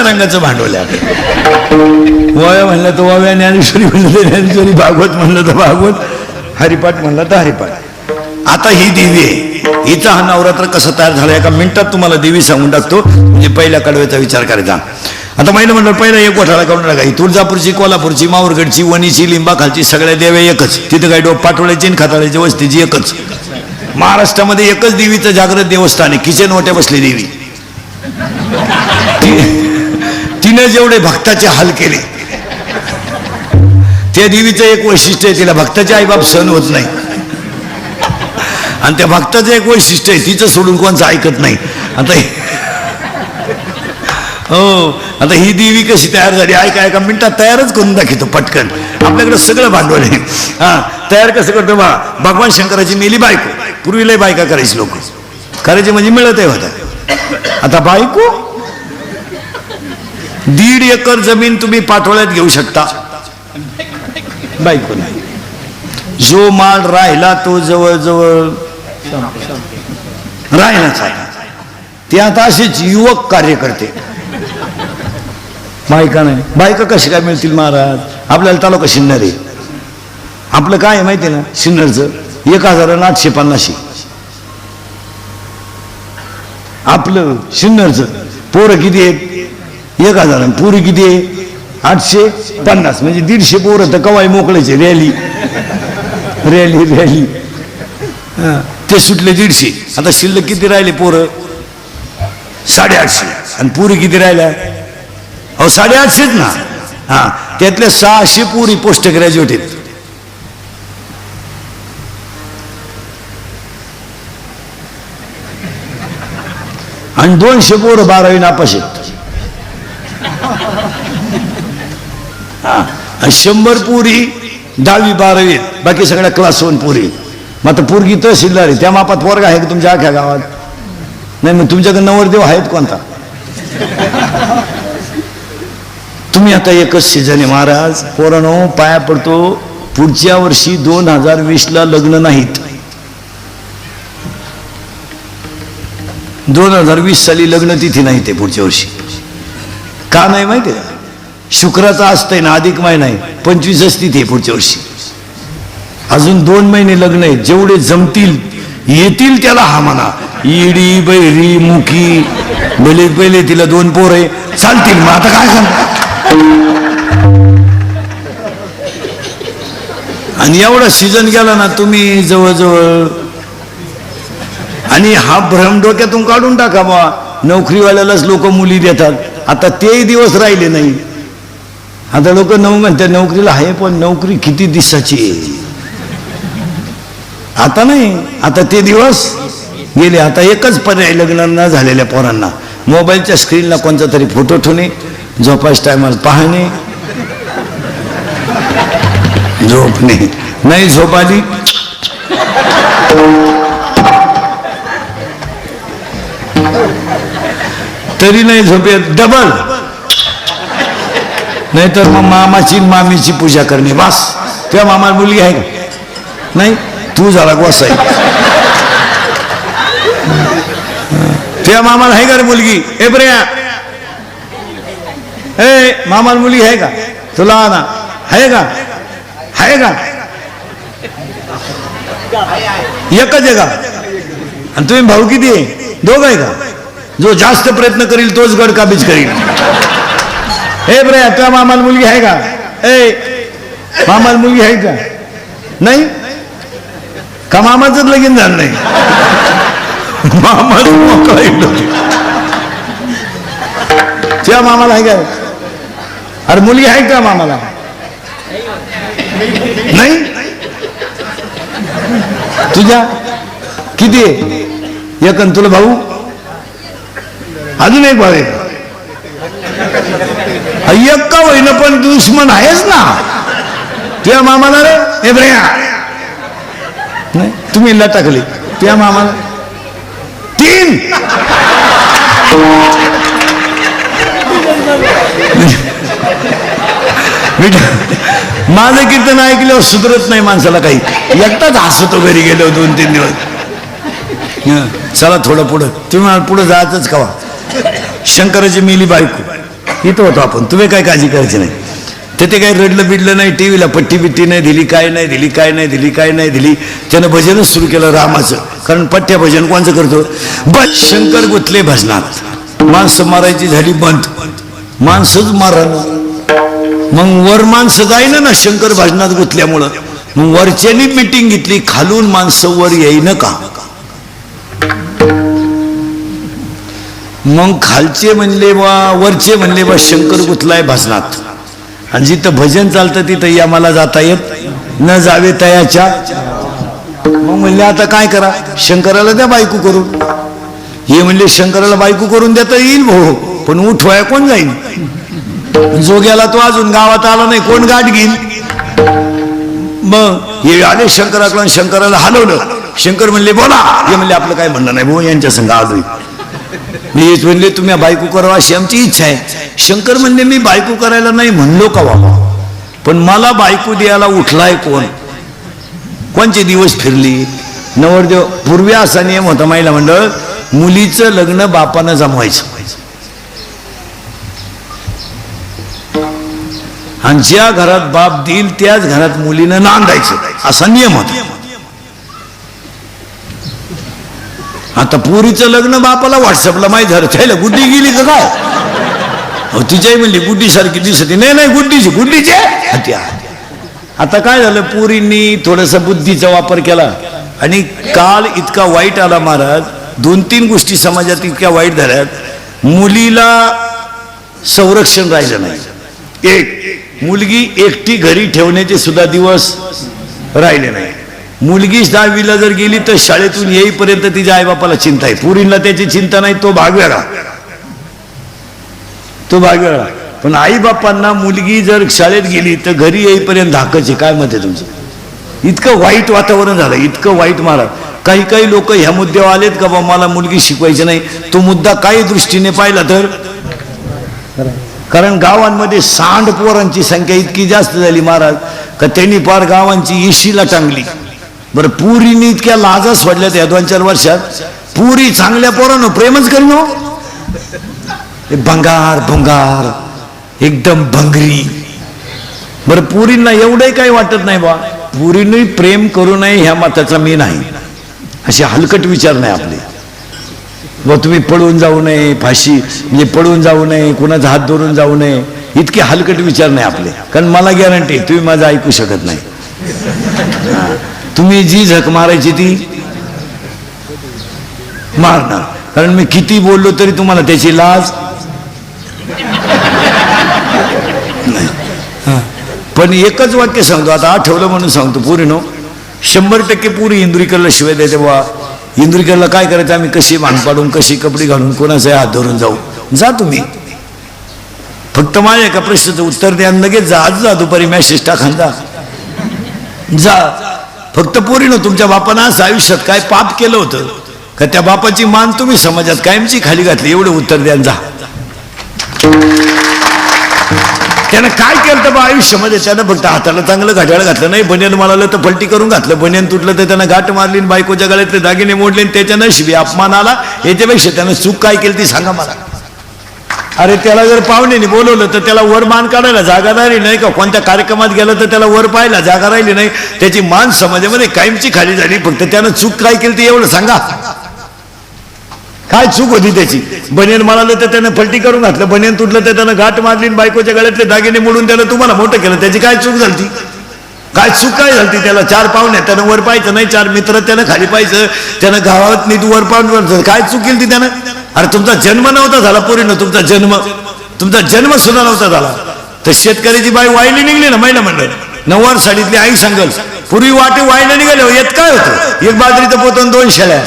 रंगाचं भांडवल आहे. ओव्या म्हणलं तर ओव्या, ज्ञानेश्वरी म्हणलं तर ज्ञानेश्वरी, भागवत म्हणलं तर भागवत, हरिपाठ म्हणलं तर हरिपाठ. आता ही देवी आहे, हिचा हा नवरात्र कसं तयार झालं एका मिनिटात तुम्हाला देवी सांगून टाकतो. म्हणजे पहिल्या कडव्याचा विचार करायचा. आता महिला म्हणलं पहिला एक गोठाळा करून टाका. ही तुळजापूरची, कोल्हापूरची, माहूरगडची, वणीची, लिंबाखालची सगळ्या देव्या एकच. तिथं काही पाटोळ्याची आणि खाताळ्याची वस्तीची एकच. महाराष्ट्रामध्ये एकच देवीचं जागृत देवस्थान आहे, किचन ओट्या बसली देवी. तिने जेवढे भक्ताचे हाल केले, त्या देवीचं एक वैशिष्ट्य आहे, तिला भक्ताचे आईबाप सहन होत नाही. आणि त्या भक्ताचं एक वैशिष्ट्य आहे, तिचं सोडून कोणचं ऐकत नाही. आता ही देवी कशी तयार झाली ऐका, एका मिनिटात तयारच करून दाखवतो पटकन. आपल्याकडे सगळं भांडवल आहे. तयार कसं करतो बा. भगवान शंकराची मेली बायको. पूर्वी लय बायका करायची, लोक करायचे म्हणजे मिळत आहे होता. आता बायको 1.5 एकर जमीन तुम्ही पाठोळ्यात घेऊ शकता, बायको नाही. जो माल राहिला तो जवळजवळ राहिलाच आहे. ते आता असेच युवक कार्य करते, बायका नाही. बायका कशी काय मिळतील महाराज. आपल्याला तालुका सिन्नर आहे. आपलं काय आहे माहिती ना, सिन्नरचं 1850. आपलं सिन्नरचं पोरं किती आहेत, 1000. पुरी किती आहे, 850. म्हणजे 150 पोरं तर कवाई मोकळायचे. रॅली रॅली रॅली ते सुटले 150. आता शिल्लक किती राहिले पोरं, 850. आणि पुरी किती राहिल्या, 850 ना. त्यातल्या 600 पुरी पोस्ट ग्रॅज्युएट आहेत. आणि 200 पोरं 12वी नापास आहेत. 100 पुरी 10वी 12वी, बाकी सगळ्या क्लास 1 पुरी. मग आता पोरगी तहसीलदार आहे, त्या मापात पोरगा आहे का तुमच्या आख्या गावात? नाही. मग तुमच्याकडे नवरदेव आहेत कोणता? तुम्ही आता एकच सीझन आहे महाराज. पोरांनो पाया पडतो, पुढच्या वर्षी 2020ला लग्न नाहीत. 2020 साली लग्न तिथी नाही ते पुढच्या वर्षी. का नाही माहिती आहे? शुक्राचा असतंय ना, अधिक महिना आहे, 25च तिथी आहे पुढच्या वर्षी. अजून 2 महिने लग्न आहे. जेवढे जमतील येतील त्याला हा म्हणा. इडी बैरी मुखी भले पहिले तिला 2 पोरं चालतील. मग आता काय सांगता. आणि एवढा सीझन गेला ना तुम्ही जवळजवळ. आणि हा भ्रम डोक्यातून काढून टाका बा. नोकरीवाल्यालाच लोक मुली देतात. आता तेही दिवस राहिले नाही. आता लोक म्हणतात नोकरीला आहे, पण नोकरी किती दिवसाची आहे. आता नाही, आता ते दिवस गेले. आता एकच पर्याय लग्न न झालेल्या पोरांना, मोबाईलच्या स्क्रीनला कोणता तरी फोटो ठेवणे, झोपायच्या टायमाला पाहणे, झोपणे. नाही झोप आली तरी नाही झोपेत, डबल. नाहीतर मग मामाची मामीची पूजा करणे. बस. तुझ्या मामाला मुलगी आहे का? नाही. तू झाला गोसाई. तुझ्या मामाला आहे का रे मुलगी? ए बऱ्या, ए मामाला मुलगी आहे का? तुला ना आहे का? आहे का? एकच आहे का? आणि तुम्ही भाऊ किती आहे? 2 आहे का? जो जास्त प्रयत्न करील तोच गड काबीज करील. हे बऱ्या, तुझ्या मामाला मुलगी आहे का? ए मामाला मुलगी आहे का? नाही का? मामाच लगीन झालं नाही. मामाच मोकळा येतो. तुझ्या मामाला आहे का? अरे मुलगी आहे का मामाला? नाही. तुझ्या किती आहे? एक. तुला भाऊ? अजून एक भाऊ आहे. एक का होईना पण दुश्मन आहेच ना तुझ्या मामाला रे. हे बऱ्या, नाही तुम्ही टाकली तुझ्या मामाला 3. माझं कीर्तन ऐकल्यावर सुधरत नाही माणसाला काही. एकटाच हसतो घरी गेलो 2-3 दिवस. चला थोडं पुढं. तुम्ही पुढं जायचंच कवा. शंकराची मेली बायको. इथं होतो आपण, तुम्ही काय काळजी करायची नाही. ते काही रडलं बिडलं नाही, टीव्हीला पट्टी बिट्टी नाही दिली, काय नाही दिली, काय नाही दिली, काय नाही दिली. त्यानं भजनच सुरू केलं रामाचं, कारण पट्ट्या भजन कोणचं करतो, बस शंकर गुतले भजनात. माणसं मारायची झाली बंद, माणसंच मारणार. मग वर माणसं जाईना ना शंकर भजनात गुतल्यामुळं. मग वरच्यानी मिटिंग घेतली, खालून माणसं वर येईन का. मग खालचे म्हणले बा, वरचे म्हणले बा शंकर गुतलाय भजनात, आणि जिथं भजन चालतं तिथं या मला जाता येत न जावे तयाच्या. मग म्हणले आता काय करा, शंकराला द्या बायको करून. हे म्हणले शंकराला बायको करून देता येईल भाऊ, पण उठवाय कोण जाईल. जो गेला तो अजून गावात आला नाही, कोण गाठ घेईल. मग हे आले शंकराकडून, शंकराला हलवलं. शंकर म्हणले बोला. हे म्हणले आपलं काय म्हणणं नाही भाऊ, यांच्या संग आलोय. मी म्हणले तुम्ही बायको करावा अशी आमची इच्छा आहे. शंकर म्हणले मी बायको करायला नाही म्हणलो का बाबा, पण मला बायको द्यायला उठलाय कोण. कोणचे दिवस फिरली नवरदेव. पूर्वी असा नियम होता महिला मंडळ, मुलीचं लग्न बापानं जमवायचं, आणि ज्या घरात बाप देईल त्याच घरात मुलीनं नांदायचं, असा नियम होता. आता पुरीचं लग्न बापाला व्हॉट्सअपला माहिती झालं, त्याला गुड्डी गेली का काय. तिच्याही म्हणली गुड्डी सारखी दिसते, नाही नाही गुड्डीची गुड्डीची. आता काय झालं, पुरींनी थोडासा बुद्धीचा वापर केला, आणि काल इतका वाईट आला महाराज. 2-3 गोष्टी समाजात इतक्या वाईट झाल्यात. मुलीला संरक्षण राहिलं नाही. एक, मुलगी एकटी घरी ठेवण्याचे सुद्धा दिवस राहिले नाही. मुलगी 10वीला जर गेली तर शाळेतून येईपर्यंत तिच्या आईबापाला चिंता आहे. पुरीला त्याची चिंता नाही, तो भाग वेगळा, तो भाग वेगळा. पण आईबापांना मुलगी जर शाळेत गेली तर घरी येईपर्यंत धाकाचे. काय मत आहे तुमचं. इतकं वाईट वातावरण झालं, इतकं वाईट महाराज. काही काही लोक ह्या मुद्द्यावर आलेत का बा मला मुलगी शिकवायची नाही. तो मुद्दा काही दृष्टीने पाहिला तर, कारण गावांमध्ये सांड पोरांची संख्या इतकी जास्त झाली महाराज का त्यांनी पार गावांची इशीला टांगली. बरं पुरीनी इतक्या लाजा सोडल्या त्या 2-4 वर्षात. पुरी चांगल्या पोरानं प्रेमच करीन हो. भंगार भंगार एकदम भंगरी. बरं पुरींना एवढंही काही वाटत नाही बा, पुरीने प्रेम करू नये ह्या मताचा मी नाही. असे हलकट विचार नाही आपले. व तुम्ही पळून जाऊ नये, फाशी म्हणजे पळून जाऊ नये, कुणाचा हात धरून जाऊ नये, इतके हलकट विचार नाही आपले. कारण मला गॅरंटी तुम्ही माझं ऐकू शकत नाही. तुम्ही जी झक मारायची ती मारणार, कारण मी किती बोललो तरी तुम्हाला त्याची लाज नाही. पण एकच वाक्य सांगतो, आता आठवलं म्हणून सांगतो. पुरीनो 100% पुरी इंदुरीकरला शिवाय द्यायचे बा. इंदुरीकरला काय करायचं, आम्ही कशी भांग पाडून, कशी कपडे घालून, कोणाचा हात धरून जाऊ. जा तुम्ही, फक्त माझ्या एका प्रश्नाचं उत्तर द्या, लगेच जा. आज जा, दुपारी मॅसेज टाका, जा. फक्त पोरीनं तुमच्या बापानं असं आयुष्यात काय पाप केलं होतं का त्या बापाची मान तुम्ही समाजात कायमची खाली घातली, एवढं उत्तर द्या. जा. त्यानं काय केलं बा आयुष्यामध्ये, त्यानं फक्त हाताला चांगलं घड्याळ घातलं नाही, बनियन मारलं तर पलटी करून घातलं, बनियन तुटलं तर त्यानं गाठ मारली, बायकोच्या गळ्यातले दागिने मोडले, त्याच्या नशिबी अपमान आला. याच्यापेक्षा त्यानं चूक काय केली ती सांगा मला. अरे त्याला जर पाहुण्याने बोलवलं तर त्याला वर मान काढायला जागा राहिली नाही का, कोणत्या कार्यक्रमात गेलं तर त्याला वर पाहायला जागा राहिली नाही, त्याची मान समाजामध्ये कायमची खाली झाली. फक्त त्यानं चूक काय केली ते एवढं सांगा. काय चूक होती त्याची. बनियन मारलं तर त्यानं पलटी करून घातलं, बनियन तुटलं तर त्यानं गाठ मारली, बायकोच्या गळ्यातले दागिने मोडून त्यानं तुम्हाला मोठं केलं. त्याची काय चूक झाली, काय चूक काय झाली. त्याला 4 पाहुणे त्यानं वर पाहायचं नाही, 4 मित्र त्यानं खाली पाहायचं, त्यानं गावात नीट वर पाहून काय चूक केली ती त्यानं. अरे तुमचा जन्म नव्हता झाला पोरीनं, तुमचा जन्म सुद्धा नव्हता झाला. तर शेतकऱ्याची बाई वाईली निघली ना महिला मंडळ, 9वार साडीतली आई सांगल, पूर्वी वाटे वाईला निघाले येत काय होतं, एक बाजरीचं पोतं 2 शेळ्या.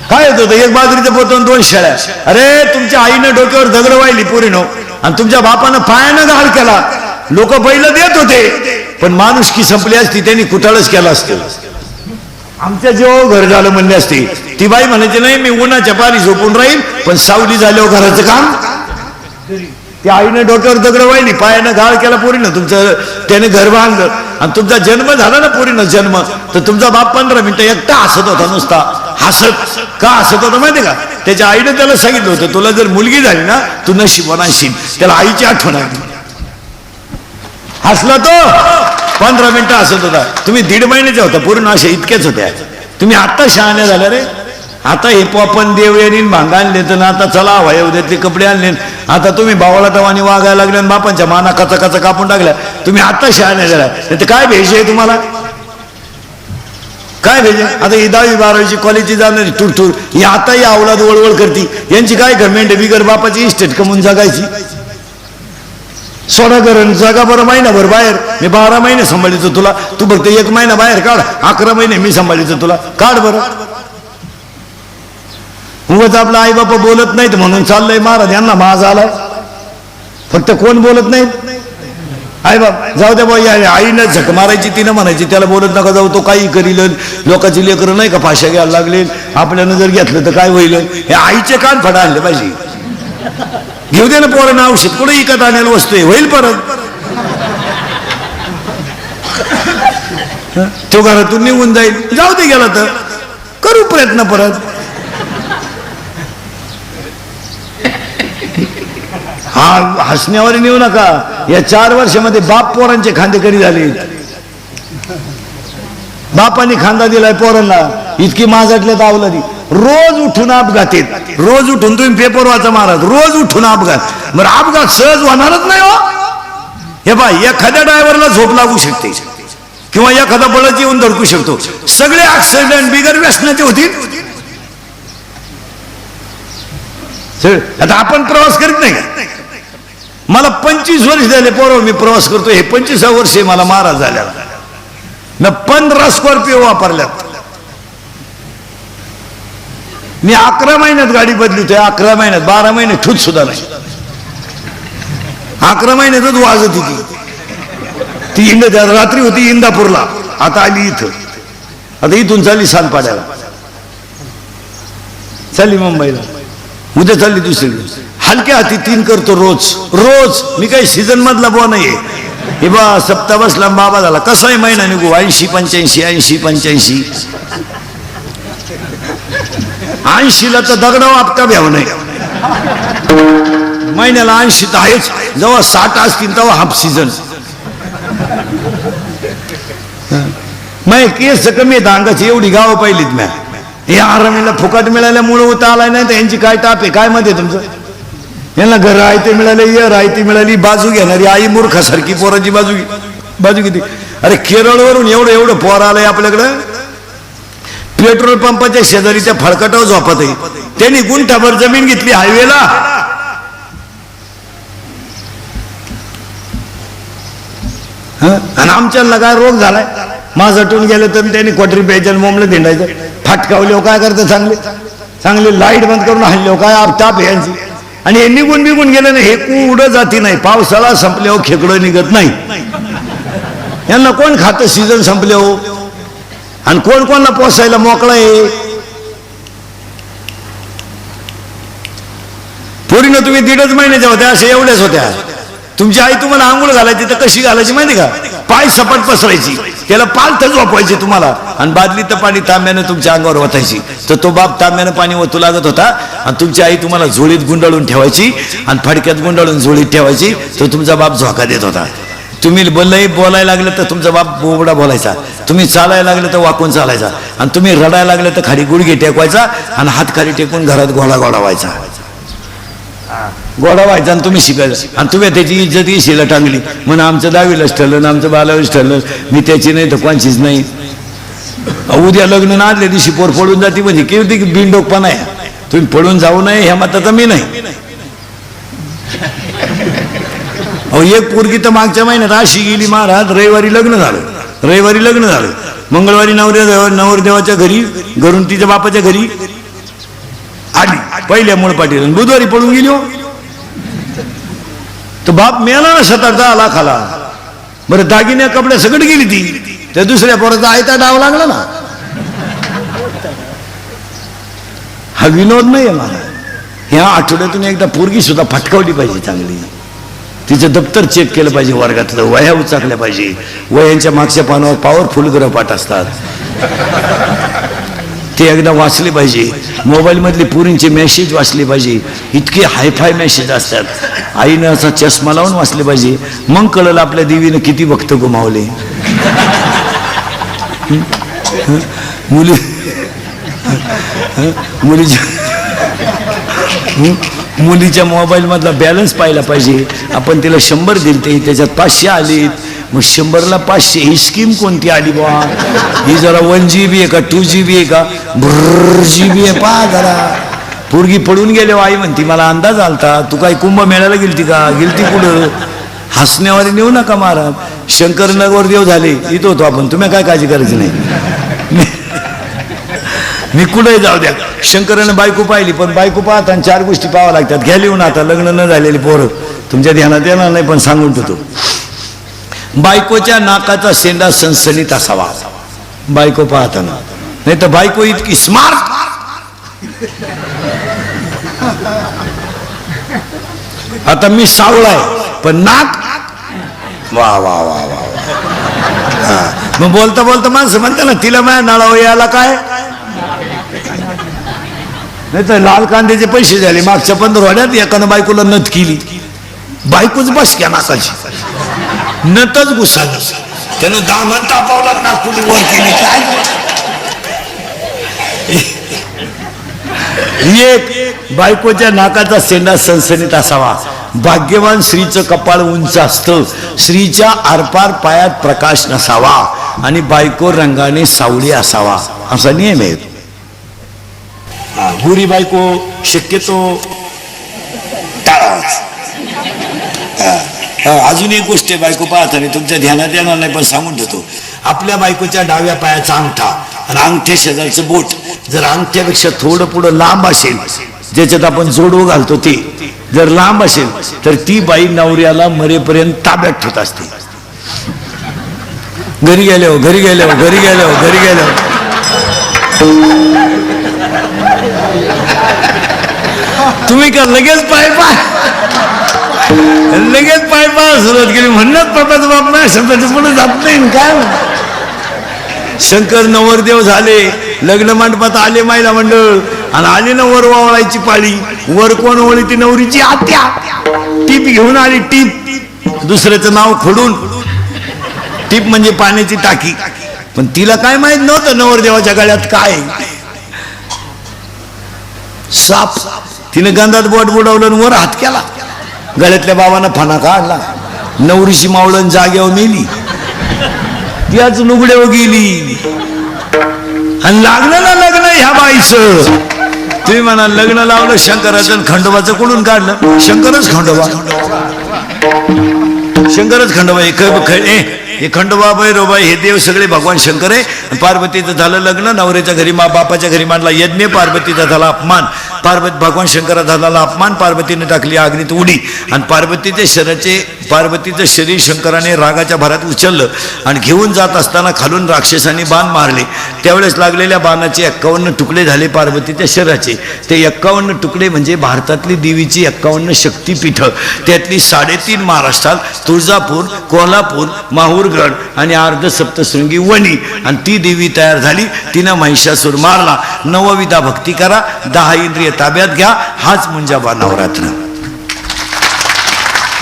काय होतं, एक बाजरीचं पोतं 2 शेळ्या. अरे तुमच्या आईनं डोक्यावर दगड वाहिली पोरीनो, आणि तुमच्या बापानं पायानं घाल केला. लोक बैल देत होते, पण माणुसकी संपली असती, त्यांनी कुठाळच केला असतं. आमच्या जेव्हा घर झालं म्हणले असते, ती बाई म्हणायची नाही मी उन्हाच्या पारी झोपून राहील, पण सावली झाल्यावर घराचं काम. त्या आईनं डोक्यावर दगड वाहिली, पायानं घाल केला पोरीनं, तुमचं त्याने घर बांधलं, आणि तुमचा जन्म झाला ना पोरीनं जन्म, तर तुमचा बाप 15 मिनिटं एकटा हसत होता नुसता. हसत का हसत होता माहिती का? त्याच्या आईने त्याला सांगितलं होतं तुला जर मुलगी झाली ना तू नशिबवान असशील. त्याला आईची आठवण आली. हसला तो 15 मिनिटं हसत होता. तुम्ही 1.5 महिन्याचा होता पूर्ण अशा इतक्याच होत्या. तुम्ही आता शहाण्या झाल्या रे. आता हे पोपन देवयानी भांग आणले तर आता चला वयोद्यातले कपडे आणले. आता तुम्ही भावाला तवानी वागायला लागले आणि बापांच्या माना कचा कचा कापून टाकल्या. तुम्ही आता शहाण्या झाल्या. नाही काय भेज आहे तुम्हाला? काय भेजे? आता ही 10वी 12वीची कॉलेजची जाणारी टुरटूर ही आता ही अवलाद वळवळ करती. यांची काय गव्हर्नमेंट बिगर बापाची इस्टेट कमवून जगायची. सोडा करण जागा बरं महिनाभर बाहेर. मी 12 महिने सांभाळायचो तुला. तू फक्त 1 महिना बाहेर काढ. 11 महिने मी सांभाळायचो तुला. काढ बरं. उगाच आपला आई बापा बोलत नाहीत म्हणून चाललंय महाराज यांना माज आलाय. फक्त कोण बोलत नाहीत? आई बाप. जाऊ द्या बाई. आईनं झक मारायची तिनं म्हणायची त्याला बोलत नका जाऊ तो काही करील. लोकांची लेकरं नाही का फाशा घ्यायला लागले. आपल्यानं जर घेतलं तर काय होईल? हे आईचे कान फडा आणले पाहिजे. घेऊ दे ना पोरांना औषध. कुठे इकत आणायला वस्तू होईल परत. तो घरातून निघून जाईल. जाऊ दे गेला तर करू प्रयत्न परत. हा हसण्यावर नेऊ नका. या 4 वर्षामध्ये बाप पोरांचे खांदेकरी झाले. बापाने खांदा दिलाय पोरांना. इतकी माजाटल्यात आवलादी. रोज उठून अपघात येत. रोज उठून तुम्ही पेपर वाचा महाराज. रोज उठून अपघात. बरं अपघात सहज होणारच नाही हो. हे बाय एखाद्या ड्रायव्हरला झोप लागू शकते किंवा एखादा बळच येऊन धडकू शकतो. सगळे ऍक्सिडेंट बिगर व्यसनाचे होतील. आता आपण प्रवास करीत नाही का? मला 25 वर्ष झाले पोरं मी प्रवास करतो. हे 25 वर्ष मला महाराज झाल्याला. मी 15 स्कॉर्पिओ वापरल्यात. मी 11 महिन्यात गाडी बदलतोय. 11 महिन्यात. 12 महिने ठूत सुद्धा नाही. 11 महिन्यातच वाजत होती ती. रात्री होती इंदापूरला. आता आली इथं. आता इथून चालली सानपाड्याला. चालली मुंबईला. उद्या चालली दुसरीकडे. हलक्या हाती 3 करतो रोज रोज. मी काही सीझन मधला बुवा नाहीये. हे बा सप्ताह बसला बाबा झाला. कसाही महिना निघू 80 85 80 85. 80ला तर दगडा आपका भ्याव नाही. महिन्याला 80 तर आहेच. जेव्हा 60 असतील तेव्हा हाफ सीझन. मग केस कमी आहेत अंगाची. एवढी गावं पाहिलीत म्या. हे आरामीला फुकट मिळाल्यामुळे उता आलाय नाही तर यांची काय ताप आहे काय मध्ये तुमचं? यांना घर आयते मिळाले. आयती मिळाली. बाजू घेणारी आई मूर्खासारखी पोराची बाजू किती. अरे केरळवरून एवढं एवढं पोर आलंय आपल्याकडं. पेट्रोल पंपाच्या शेजारी त्या फळकटावर झोपत आहे. त्यांनी गुंठाभर जमीन घेतली हायवेला. आणि आमच्याला काय रोग झालाय. माझटून गेलं तर त्यांनी क्वार्टरी प्यायचं मोमलं धिंडायचं. फाटकावले काय करतं चांगले चांगले लाईट बंद करून हल्ले काय ताप यांची. आणि हे निघून निघून गेलं ना हे कुठं जाती नाही. पावसाळा संपल्यावर खेकडं निघत नाही. यांना कोण खातं सीझन संपले हो. आणि कोण कोणला पोसायला मोकळा आहे. पोरीनं तुम्ही 1.5 महिन्याच्या होत्या अशा एवढ्याच होत्या. तुमची आई तुम्हाला आंघोळ घालायची तर कशी घालायची माहिती का? पाय सपाट पसरायची. त्याला पालथ झोपवायची तुम्हाला. आणि बादलीत पाणी तांब्यानं तुमच्या अंगावर ओतायची. तर तो बाप तांब्यानं पाणी ओतू लागत होता. आणि तुमची आई तुम्हाला झोळीत गुंडाळून ठेवायची. आणि फडक्यात गुंडाळून झोळीत ठेवायची. तो तुमचा बाप झोका देत होता. तुम्ही बोलायला लागलं तर तुमचा बाप बोबडा बोलायचा. तुम्ही चालायला लागलं तर वाकून चालायचा. आणि तुम्ही रडायला लागलं तर खाली गुडघे टेकवायचा. आणि हात खाली टेकून घरात घोडा व्हायचा. घोडा व्हायचा आणि तुम्ही शिकायचं. आणि तुम्ही त्याची इज्जत येशील टांगली म्हणून आमचं 10वीलाच ठरलं. आमचं 12वीच ठरलं. मी त्याची नाही तर कोणचीच नाही. उद्या लग्न ना आदल्या दिवशी पोर पडून जाते म्हणजे किती बिनडोकपणा आहे. तुम्ही पडून जाऊ नये ह्या मताचा मी नाही. अहो एक पोरगी तर मागच्या महिन्यात अशी गेली महाराज. रविवारी लग्न झालं. मंगळवारी नवरदेवाच्या घरी घरून तिच्या बापाच्या घरी आली पहिल्या मुळपाटीला. बुधवारी पडून गेली हो. तो बाप मेला ना 7-8 लाखाला. बरं दागिन्या कपड्या सगळं गेली ती. त्या दुसऱ्या पोराचा आयता डाव लागला ना. हा विनोद नाही आहे मला. ह्या आठवड्यातून एकदा पोरगी सुद्धा फटकावली पाहिजे चांगली. तिचं दप्तर चेक केलं पाहिजे. वर्गातलं वह्या उचाकल्या पाहिजे. वह्यांच्या मागच्या पानावर पॉवरफुल ग्रहपाठ असतात. ते एकदा वाचले पाहिजे. मोबाईलमधले पुरींचे मेसेज वाचले पाहिजे. इतके हायफाय मेसेज असतात. आईनं असा चष्मा लावून वाचले पाहिजे. मग कळलं आपल्या देवीनं किती भक्त गमावले. मुली मुलीच्या मोबाईल मधला बॅलन्स पाहिला पाहिजे. आपण तिला 100 दिलते, त्याच्यात 500 आलीत. मग 100ला 500 ही स्कीम कोणती आली बा? ही जरा 1 GB आहे का 2 GB आहे का GB आहे पहा जरा. पोरगी पडून गेले. आई म्हणती मला अंदाज आलता. तू काय कुंभमेळ्याला गेलती का? गेलती कुठं? हसण्यावारी नेऊ नका महाराज. शंकरनगर देव झाले इथं होतो आपण. तुम्ही काय काळजी करायची नाही. मी कुठे जाऊ द्या. शंकरानं बायको पाहिली, पण बायको पाहताना 4 गोष्टी पाहाव्या लागतात. घ्या लिहून आता. लग्न न झालेली पोरं तुमच्या ध्यानात येणार नाही, पण सांगून ठेवतो. बायकोच्या नाकाचा शेंडा सणसणीत असावा बायको पाहताना. नाही तर बायको इतकी स्मार्ट. आता मी सावळाय पण नाक वा वा वा वा. मग बोलता बोलता माणसं म्हणते ना तिला माझ्या नळावर यायला काय. नाही तर लाल कांद्याचे पैसे झाले मागच्या 15 एकानं बायकोला नथ केली. बायकोच बस क्या नाकाची नतच घुसाली. त्यानं दामन तापावला नागपुरी वर केली. काय एक बायकोच्या नाकाचा शेंडा सणसणीत असावा. भाग्यवान स्त्रीचं कपाळ उंच असतं. स्त्रीच्या आरपार पायात प्रकाश नसावा आणि बायको रंगाने सावळी असावा असा नियम आहे. गुरी बायको शक्यतो टाळावाच. अजून एक गोष्ट आहे बायको पाहताना तुमच्या ध्यानात येणार नाही, पण सांगून ठेवतो. आपल्या बायकोच्या डाव्या पायाचा अंगठा आणि अंगठ्या शेजारचं बोट जर अंगठ्यापेक्षा थोडं पुढं लांब असेल, ज्याच्यात आपण जोडवं घालतो ते जर लांब असेल, तर ती बाई नवऱ्याला मरेपर्यंत ताब्यात ठेवत असते. घरी गेल्यावर घरी गेल्यावर घरी गेल्यावर घरी गेल्यावर तुम्ही का लगेच पाय लगेच पाय सुरुवात केली. म्हणणं बापाचं बाप नाही शब्दाच्या पुढे जात नाही. काय शंकर नवरदेव झाले, लग्न मंडपात आले महिला मंडळ आणि आली ना वर वावळायची पाळी. वर कोण ओळी? ती नवरीची आत्या. टीप घेऊन आली. टीप दुसऱ्याचं नाव खोडून. टीप म्हणजे पाण्याची टाकी. पण तिला काय माहित नव्हतं नवरदेवाच्या गळ्यात काय साप. तिने गंधात बोट बुडवलं आणि वर हात केला. गळ्यातल्या बाबांना फणा काढला. नवरीची मावळण जाग्यावर मेली. त्याच लुगड्यावर गेली आणि लागलं ना लग्न ह्या बाईचं. तुम्ही म्हणा लग्न लावलं शंकराचं खंडोबाचं कुठून काढलं? शंकरच खंडोबा. शंकरच खंडोबा. हे खंडोबा भैरवबाई हे देव सगळे भगवान शंकर आहे. पार्वतीचं झालं लग्न. नवऱ्याच्या घरी बापाच्या घरी मांडला यज्ञ. पार्वतीचा झाला अपमान. भगवान शंकराचा झाला अपमान. पार्वतीने टाकली अग्नीत उडी आणि पार्वतीचं शरीर शंकराने रागाच्या भरात उचललं आणि घेऊन जात असताना खालून राक्षसांनी बाण मारले. त्यावेळेस लागलेल्या बाणाचे 51 तुकडे झाले पार्वतीच्या शरीराचे. ते 51 तुकडे म्हणजे भारतातली देवीची 51 शक्तीपीठ. त्यातली 3.5 महाराष्ट्रात, तुळजापूर, कोल्हापूर, माहूरगड आणि अर्धसप्तशृंगी वणी. आणि ती देवी तयार झाली. तिनं महिषासूर मारला. 9विधा भक्ती करा, 10 इंद्रिय ताब्यात घ्या. हाच मुंजाबा नवरात्र.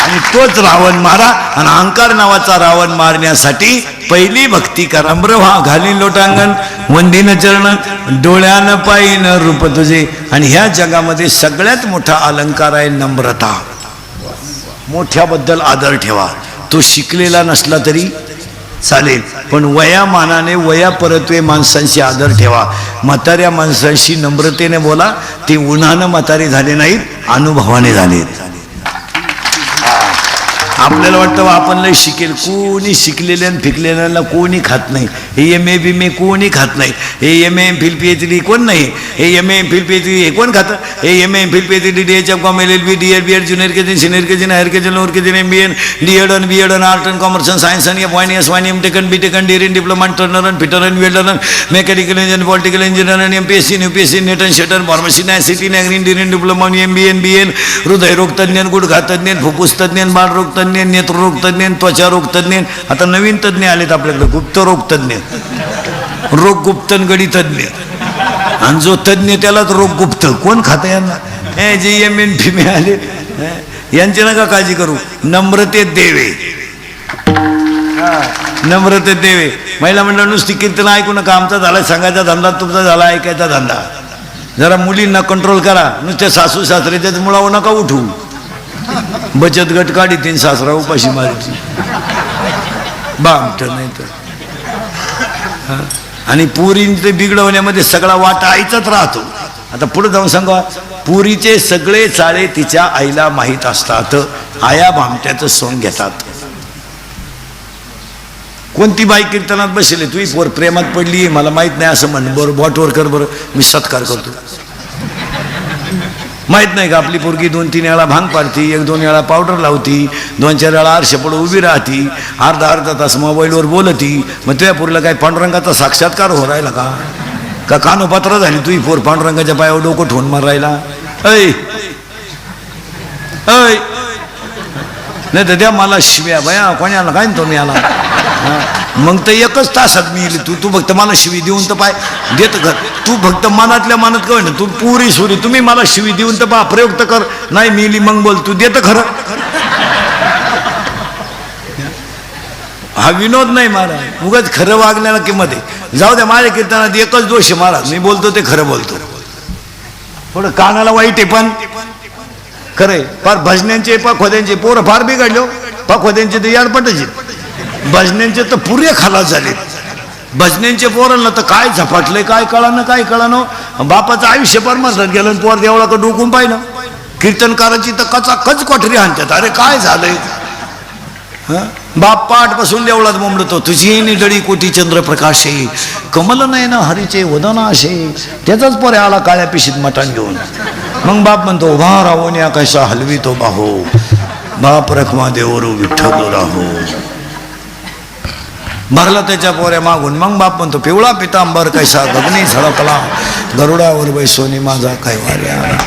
आणि तोच रावण मारा. आणि अहंकार नावाचा रावण मारण्यासाठी पहिली भक्ती करा. ब्रह्मा घालीन लोटांगण वंदीन चरण डोळ्यानं पायीन रूप तुझे. आणि ह्या जगामध्ये सगळ्यात मोठा अलंकार आहे नम्रता. मोठ्याबद्दल आदर ठेवा. तो शिकलेला नसला तरी चालेल, पण वयामानाने वयापरत्वे माणसांशी आदर ठेवा. म्हाताऱ्या माणसांशी नम्रतेने बोला. ते उन्हानं म्हातारे झाले नाहीत, अनुभवाने झालेत. आपल्याला वाटतं आपण लय शिकेल. कोणी शिकलेल्या आणि फिकलेल्या कोणी खात नाही. हे MA BA कोणी खात नाही. हे MA MPhil PhD कोण नाही. हे MA MPhil PhD हे कोण खातं? हे MA MPhil PhD DHM LLB DED BEd junior KG senior KG higher KG lower KG MBA DEd आणि BEd आणि आर्ट अँड कॉमर्स आणि सायन्स आणि FYN MTech BTech DRN diploma turner आणि fitter आणि welder mechanical engineer political engineer आणि MPSC UPSC NET आणि शेटर pharmacy ICT NAGRIN DRN डिप्लोमा MBA BN हृदयरोग तज्ञ, गुडघा तज्ञ, फुफ्फुस तज्ञ, बाळरोग तज्ञ, नेत्ररोग तज्ञ, त्वचारोग तज्ञ. आता नवीन तज्ञ आलेत आपल्याकडे, गुप्तरोग तज्ञ, रोग गुप्तन गडी तज्ञ. आणि जो तज्ञ त्यालाच रोग गुप्त. कोण खातं यांना? हे जे एम फिमे आले यांची नका काळजी करू. नम्रतेत देवे, नम्रतेत देवे. महिला मंडळ नुसती कीर्तन ऐकू नका. आमचा झाला सांगायचा धंदा, तुमचा झाला ऐकायचा धंदा. जरा मुलींना कंट्रोल करा. नुसत्या सासू सासऱ्याच्याच मुळावर नका उठू. बचत गट काढी 3 सासरा उपाशी मारायची बामट नाही तर. आणि पुरींचे बिघडवण्यामध्ये सगळा वाटा आईचाच राहतो. आता पुढे जाऊन सांगा, पुरीचे सगळे चाळे तिच्या आईला माहीत असतात. आया भामट्याचं सोंग घेतात. कोणती बाई कीर्तनात बसले, तुही पोर प्रेमात पडली मला माहित नाही असं म्हण, बरं बॉटवर कर, बरं मी सत्कार करतो. माहित नाही का आपली पोरगी 2-3 वेळा भांग पाडती, 1-2 वेळा पावडर लावती, 2-4 वेळा आरशापुढे उभी राहती, अर्धा तास मोबाईलवर बोलती. मग तुझ्या पोरीला काय पांडुरंगाचा साक्षात्कार हो राहिला का कानोपात्र झाली तुही पोर पांडुरंगाच्या पायावर डोकं ठोन मार राहिला? ऐ ऐ नाही तर द्या मला शिव्या बया कोणाला काय तो मी आला. मग तर 1 तासात मी येईल. तू फक्त मला शिवी देऊन तर पाय देत कर. तू फक्त मनातल्या मनात कळ ना, तू पुरी सुरी तुम्ही मला शिवी देऊन तर पा प्रयोग तर कर. नाही मिली मग बोल, तू देत खरं. हा विनोद नाही महाराज, उगाच खरं वागण्याला किंमत आहे. जाऊ द्या, माझ्या कीर्तनात एकच दोष आहे महाराज, मी बोलतो ते खरं बोलतो. थोडं कानाला वाईट आहे पण खरंय. फार भजन्यांचे खोद्यांचे पोरं फार बिघडलो. खोद्यांचे तर याडपटच. भजन्यांचे तर पुरे खलास झाले. भजन्यांचे पोरांना तर काय झपाटले काय कळानं. बापाचं आयुष्य परमार्थात गेलं, पोर देवळाकडे डोकून पाहिलं. कीर्तनकाराची तर कच कोठरी आणतात. अरे काय झालंय? बाप पाठ पासून देवळात बोंबलतो, तुझी निडळी कोटी चंद्रप्रकाशे, कमल नयन हरीचे वदनाशे. त्याचाच पोरे आला काळ्या पिशीत मटण घेऊन. मग बाप म्हणतो, उभा राहून कसा हलवी तो बाहो, बाप रखमा देवरू विठ्ठल राहो. भरला त्याच्या पोऱ्या मागून. मग बाप म्हणतो, पिवळा पितांबर कैसा गगनी झळकला, गरुडावर बैसोनी माझा काय वाऱ्या.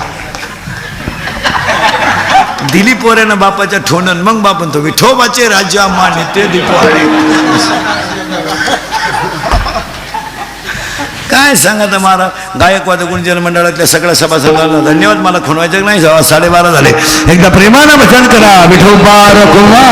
दिली पोऱ्यानं बापाच्या ठोणन. मग बाप म्हणतो, विठोबाचे राज्य मान्य ते दीपवाळे. काय सांगा तर महाराज. गायकवाद गुणजन मंडळातल्या सगळ्या सभासदांना धन्यवाद. मला खुणवायचं नाही, 12:30 झाले. एकदा प्रेमानं भजन करा विठोबा रखुमा.